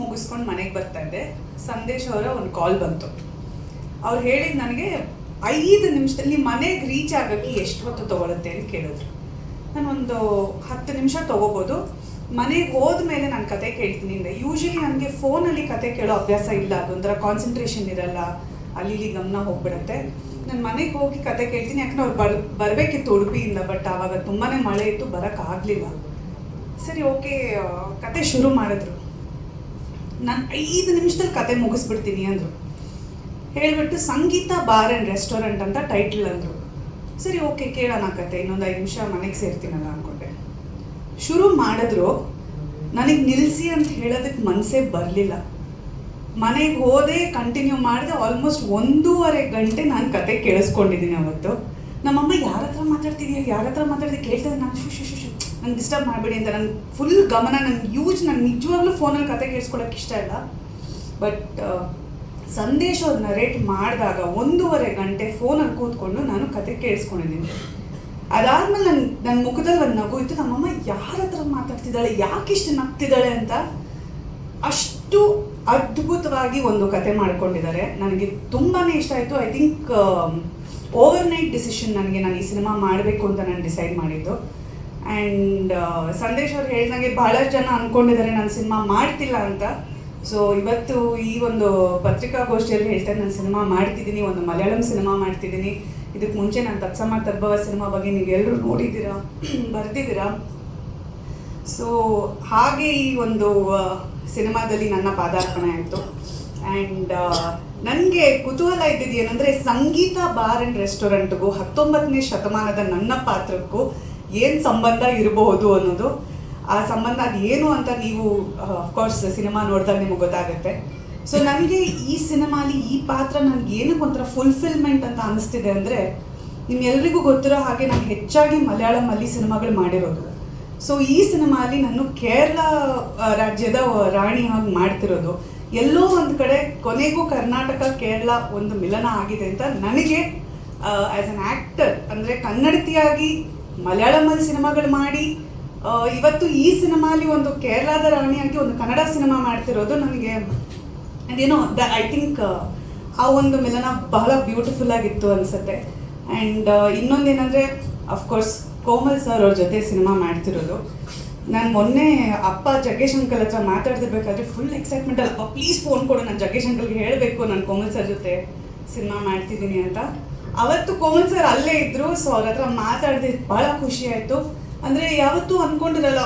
ಮುಗಿಸ್ಕೊಂಡು ಮನೆಗೆ ಬರ್ತಾ ಇದ್ದೆ. ಸಂದೇಶ್ ಅವರ ಒಂದು ಕಾಲ್ ಬಂತು. ಅವ್ರು ಹೇಳಿದ್ದು ನನಗೆ 5 ನಿಮಿಷದಲ್ಲಿ ಮನೆಗೆ ರೀಚ್ ಆಗೋಕ್ಕೆ ಎಷ್ಟು ಹೊತ್ತು ತೊಗೊಳುತ್ತೆ ಅಂತ ಕೇಳಿದ್ರು. ನಾನೊಂದು 10 ನಿಮಿಷ ತೊಗೋಬೋದು, ಮನೆಗೆ ಹೋದ್ಮೇಲೆ ನಾನು ಕತೆ ಕೇಳ್ತೀನಿ ಅಂದರೆ ಯೂಶಲಿ ನನಗೆ ಫೋನಲ್ಲಿ ಕತೆ ಕೇಳೋ ಅಭ್ಯಾಸ ಇಲ್ಲ, ಅದೊಂಥರ ಕಾನ್ಸಂಟ್ರೇಷನ್ ಇರಲ್ಲ, ಅಲ್ಲಿ ಗಮನ ಹೋಗ್ಬಿಡುತ್ತೆ. ನಾನು ಮನೆಗೆ ಹೋಗಿ ಕತೆ ಕೇಳ್ತೀನಿ, ಯಾಕಂದ್ರೆ ಅವ್ರು ಬರಬೇಕಿತ್ತು ಉಡುಪಿಯಿಂದ, ಬಟ್ ಆವಾಗ ತುಂಬಾ ಮಳೆ ಇತ್ತು, ಬರೋಕ್ಕಾಗಲಿಲ್ಲ. ಸರಿ ಓಕೆ, ಕತೆ ಶುರು ಮಾಡಿದ್ರು. ನಾನು 5 ನಿಮಿಷದಲ್ಲಿ ಕತೆ ಮುಗಿಸ್ಬಿಡ್ತೀನಿ ಅಂದರು. ಹೇಳಿಬಿಟ್ಟು ಸಂಗೀತ ಬಾರ್ ಆ್ಯಂಡ್ ರೆಸ್ಟೋರೆಂಟ್ ಅಂತ ಟೈಟ್ಲ್ ಅಂದರು. ಸರಿ ಓಕೆ, ಕೇಳೋಣ ಕತೆ, ಇನ್ನೊಂದು 5 ನಿಮಿಷ ಮನೆಗೆ ಸೇರ್ತೀನಲ್ಲ ಅಂದ್ಕೊಂಡೆ. ಶುರು ಮಾಡಿದ್ರು, ನನಗೆ ನಿಲ್ಲಿಸಿ ಅಂತ ಹೇಳೋದಕ್ಕೆ ಮನಸ್ಸೇ ಬರಲಿಲ್ಲ. ಮನೆಗೆ ಹೋದೆ, ಕಂಟಿನ್ಯೂ ಮಾಡಿದೆ. ಆಲ್ಮೋಸ್ಟ್ 1.5 ಗಂಟೆ ನಾನು ಕತೆ ಕೇಳಿಸ್ಕೊಂಡಿದ್ದೀನಿ ಅವತ್ತು. ನಮ್ಮಮ್ಮ ಯಾರ ಹತ್ರ ಮಾತಾಡ್ತಿದ್ದೆ ಕೇಳ್ತಾರೆ. ನಾನು ಶು ನಂಗೆ ಡಿಸ್ಟರ್ಬ್ ಮಾಡಿಬಿಡಿ ಅಂತ ನನ್ನ ಫುಲ್ ಗಮನ, ನಾನು ನಿಜವಾಗ್ಲೂ ಫೋನಲ್ಲಿ ಕತೆ ಕೇಳಿಸ್ಕೊಳ್ಳೋಕೆ ಇಷ್ಟ ಇಲ್ಲ. ಬಟ್ ಸಂದೇಶ್ ಅವ್ರು ನರೇಟ್ ಮಾಡಿದಾಗ 1.5 ಗಂಟೆ ಫೋನಲ್ಲಿ ಕೂತ್ಕೊಂಡು ನಾನು ಕತೆ ಕೇಳಿಸ್ಕೊಂಡಿದ್ದೀನಿ. ಅದಾದಮೇಲೆ ನನ್ನ ಮುಖದಲ್ಲಿ ಒಂದು ನಗು ಇತ್ತು. ನಮ್ಮಮ್ಮ ಯಾರ ಹತ್ರ ಮಾತಾಡ್ತಿದ್ದಾಳೆ, ಯಾಕಿಷ್ಟು ನಗ್ತಿದ್ದಾಳೆ ಅಂತ. ಅಷ್ಟು ಅದ್ಭುತವಾಗಿ ಒಂದು ಕತೆ ಮಾಡ್ಕೊಂಡಿದ್ದಾರೆ. ನನಗೆ ತುಂಬಾ ಇಷ್ಟ ಆಯಿತು. ಐ ಥಿಂಕ್ ಓವರ್ನೈಟ್ ಡಿಸಿಷನ್ ನನಗೆ, ನಾನು ಈ ಸಿನಿಮಾ ಮಾಡಬೇಕು ಅಂತ ನಾನು ಡಿಸೈಡ್ ಮಾಡಿದ್ದು. ಆ್ಯಂಡ್ ಸಂದೇಶ್ ಅವ್ರು ಹೇಳಿದಂಗೆ ಭಾಳಷ್ಟು ಜನ ಅಂದ್ಕೊಂಡಿದ್ದಾರೆ ನಾನು ಸಿನಿಮಾ ಮಾಡ್ತಿಲ್ಲ ಅಂತ. ಸೊ ಇವತ್ತು ಈ ಒಂದು ಪತ್ರಿಕಾಗೋಷ್ಠಿಯಲ್ಲಿ ಹೇಳ್ತಾರೆ, ನಾನು ಸಿನಿಮಾ ಮಾಡ್ತಿದ್ದೀನಿ, ಒಂದು ಮಲಯಾಳಂ ಸಿನಿಮಾ ಮಾಡ್ತಿದ್ದೀನಿ. ಇದಕ್ಕೆ ಮುಂಚೆ ನಾನು ತತ್ಸಮ ತದ್ಭವ ಸಿನಿಮಾ ಬಗ್ಗೆ ನೀವೆಲ್ಲರೂ ನೋಡಿದ್ದೀರಾ, ಬರೆದಿದ್ದೀರಾ. ಸೊ ಹಾಗೆ ಈ ಒಂದು ಸಿನಿಮಾದಲ್ಲಿ ನನ್ನ ಪಾದಾರ್ಪಣೆ ಆಯಿತು. ಆ್ಯಂಡ್ ನನಗೆ ಕುತೂಹಲ ಇದ್ದಿದ್ದು ಏನಂದರೆ, ಸಂಗೀತ ಬಾರ್ ಆ್ಯಂಡ್ ರೆಸ್ಟೋರೆಂಟ್ಗೂ 19ನೇ ಶತಮಾನದ ನನ್ನ ಪಾತ್ರಕ್ಕೂ ಏನು ಸಂಬಂಧ ಇರಬಹುದು ಅನ್ನೋದು. ಆ ಸಂಬಂಧ ಅದು ಏನು ಅಂತ ನೀವು ಅಫ್ಕೋರ್ಸ್ ಸಿನಿಮಾ ನೋಡಿದಾಗ ನಿಮಗೆ ಗೊತ್ತಾಗುತ್ತೆ. ಸೊ ನನಗೆ ಈ ಸಿನಿಮಾಲಿ ಈ ಪಾತ್ರ ನನಗೆ ಏನಕ್ಕೆ ಒಂಥರ ಫುಲ್ಫಿಲ್ಮೆಂಟ್ ಅಂತ ಅನ್ನಿಸ್ತಿದೆ ಅಂದರೆ, ನಿಮ್ಮೆಲ್ಲರಿಗೂ ಗೊತ್ತಿರೋ ಹಾಗೆ ನಾನು ಹೆಚ್ಚಾಗಿ ಮಲಯಾಳಮಲ್ಲಿ ಸಿನಿಮಾಗಳು ಮಾಡಿರೋದು. ಸೊ ಈ ಸಿನಿಮಾಲಿ ನಾನು ಕೇರಳ ರಾಜ್ಯದ ರಾಣಿ ಆಗಿ ಮಾಡ್ತಿರೋದು. ಎಲ್ಲೋ ಒಂದು ಕಡೆ ಕೊನೆಗೂ ಕರ್ನಾಟಕ ಕೇರಳ ಒಂದು ಮಿಲನ ಆಗಿದೆ ಅಂತ ನನಗೆ ಆ್ಯಸ್ ಅನ್ ಆ್ಯಕ್ಟರ್, ಅಂದರೆ ಕನ್ನಡತಿಯಾಗಿ ಮಲಯಾಳಮಲ್ಲಿ ಸಿನಿಮಾಗಳು ಮಾಡಿ ಇವತ್ತು ಈ ಸಿನಿಮಾಲಿ ಒಂದು ಕೇರಳದ ರಾಣಿಯಾಗಿ ಒಂದು ಕನ್ನಡ ಸಿನಿಮಾ ಮಾಡ್ತಿರೋದು ನನಗೆ ಅದೇನೋ ಐ ಥಿಂಕ್ ಆ ಒಂದು ಮಿಲನ ಬಹಳ ಬ್ಯೂಟಿಫುಲ್ ಆಗಿತ್ತು ಅನಿಸುತ್ತೆ. ಆ್ಯಂಡ್ ಇನ್ನೊಂದೇನೆಂದರೆ, ಅಫ್ಕೋರ್ಸ್ ಕೋಮಲ್ ಸರ್ ಅವ್ರ ಜೊತೆ ಸಿನಿಮಾ ಮಾಡ್ತಿರೋದು. ನಾನು ಮೊನ್ನೆ ಅಪ್ಪ ಜಗ್ಗೇಶ್ ಅಂಕಲ್ ಹತ್ರ ಮಾತಾಡ್ತಿರ್ಬೇಕಾದ್ರೆ ಫುಲ್ ಎಕ್ಸೈಟ್ಮೆಂಟಲ್ಲಿ, ಅಪ್ಪ ಪ್ಲೀಸ್ ಫೋನ್ ಕೊಡು, ನಾನು ಜಗ್ಗೇಶ್ ಅಂಕಲ್ಗೆ ಹೇಳಬೇಕು ನಾನು ಕೋಮಲ್ ಸರ್ ಜೊತೆ ಸಿನಿಮಾ ಮಾಡ್ತಿದ್ದೀನಿ ಅಂತ. ಅವತ್ತು ಕೋಮಲ್ ಸರ್ ಅಲ್ಲೇ ಇದ್ದರು. ಸೊ ಅವ್ರ ಹತ್ರ ಮಾತಾಡಿದ್ದು ಭಾಳ ಖುಷಿ ಆಯಿತು. ಅಂದರೆ ಯಾವತ್ತೂ ಅಂದ್ಕೊಂಡಿರಲ್ಲ,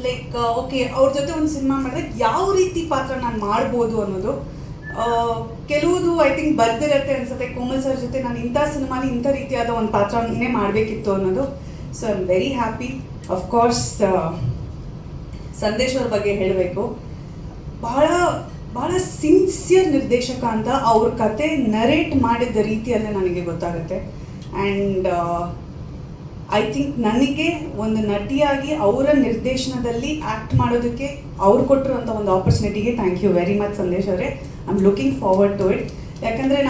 ಲೈಕ್ ಓಕೆ ಅವ್ರ ಜೊತೆ ಒಂದು ಸಿನಿಮಾ ಮಾಡಿದಾಗ ಯಾವ ರೀತಿ ಪಾತ್ರ ನಾನು ಮಾಡ್ಬೋದು ಅನ್ನೋದು. ಕೆಲವುದು ಐ ಥಿಂಕ್ ಬರ್ದಿರತ್ತೆ ಅನ್ಸುತ್ತೆ, ಕೋಮಲ್ ಸರ್ ಜೊತೆ ನಾನು ಇಂಥ ಸಿನಿಮಾಲಿ ಇಂಥ ರೀತಿಯಾದ ಒಂದು ಪಾತ್ರನೇ ಮಾಡಬೇಕಿತ್ತು ಅನ್ನೋದು. So I am very happy. Of course Sandesh ಅವ್ರ ಬಗ್ಗೆ ಹೇಳಬೇಕು, ಭಾಳ ಭಾಳ ಸಿನ್ಸಿಯರ್ ನಿರ್ದೇಶಕ ಅಂತ ಅವ್ರ ಕತೆ ನರೇಟ್ ಮಾಡಿದ್ದ ರೀತಿಯಲ್ಲೇ ನನಗೆ ಗೊತ್ತಾಗುತ್ತೆ. ಆ್ಯಂಡ್ ಐ ಥಿಂಕ್ ನನಗೆ ಒಂದು ನಟಿಯಾಗಿ ಅವರ ನಿರ್ದೇಶನದಲ್ಲಿ ಆ್ಯಕ್ಟ್ ಮಾಡೋದಕ್ಕೆ ಅವ್ರು ಕೊಟ್ಟಿರುವಂಥ ಒಂದು ಆಪರ್ಚುನಿಟಿಗೆ thank you very much Sandesh ಅವರೇ. I am looking forward to it. ಯಾಕಂದರೆ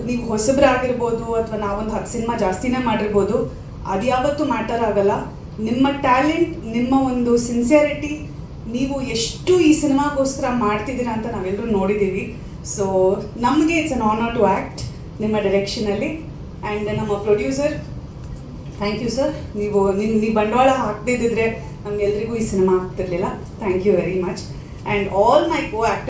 ನೀವು ಹೊಸಬ್ರಾಗಿರ್ಬೋದು ಅಥವಾ ನಾವೊಂದು 10 ಸಿನಿಮಾ ಜಾಸ್ತಿನೇ ಮಾಡಿರ್ಬೋದು, ಅದು ಯಾವತ್ತೂ ಮ್ಯಾಟರ್ ಆಗಲ್ಲ. ನಿಮ್ಮ ಟ್ಯಾಲೆಂಟ್, ನಿಮ್ಮ ಒಂದು ಸಿನ್ಸಿಯರಿಟಿ, ನೀವು ಎಷ್ಟು ಈ ಸಿನಿಮಾಗೋಸ್ಕರ ಮಾಡ್ತಿದ್ದೀರಾ ಅಂತ ನಾವೆಲ್ಲರೂ ನೋಡಿದ್ದೀವಿ. ಸೊ ನಮಗೆ it's an honour to act ನಿಮ್ಮ ಡೈರೆಕ್ಷನಲ್ಲಿ. ಆ್ಯಂಡ್ ನಮ್ಮ ಪ್ರೊಡ್ಯೂಸರ್, ಥ್ಯಾಂಕ್ ಯು ಸರ್. ನೀವು ಬಂಡವಾಳ ಹಾಕ್ತಿದ್ದಿದ್ರೆ ನಮಗೆಲ್ರಿಗೂ ಈ ಸಿನಿಮಾ ಆಗ್ತಿರ್ಲಿಲ್ಲ. Thank you very much. And all my co actor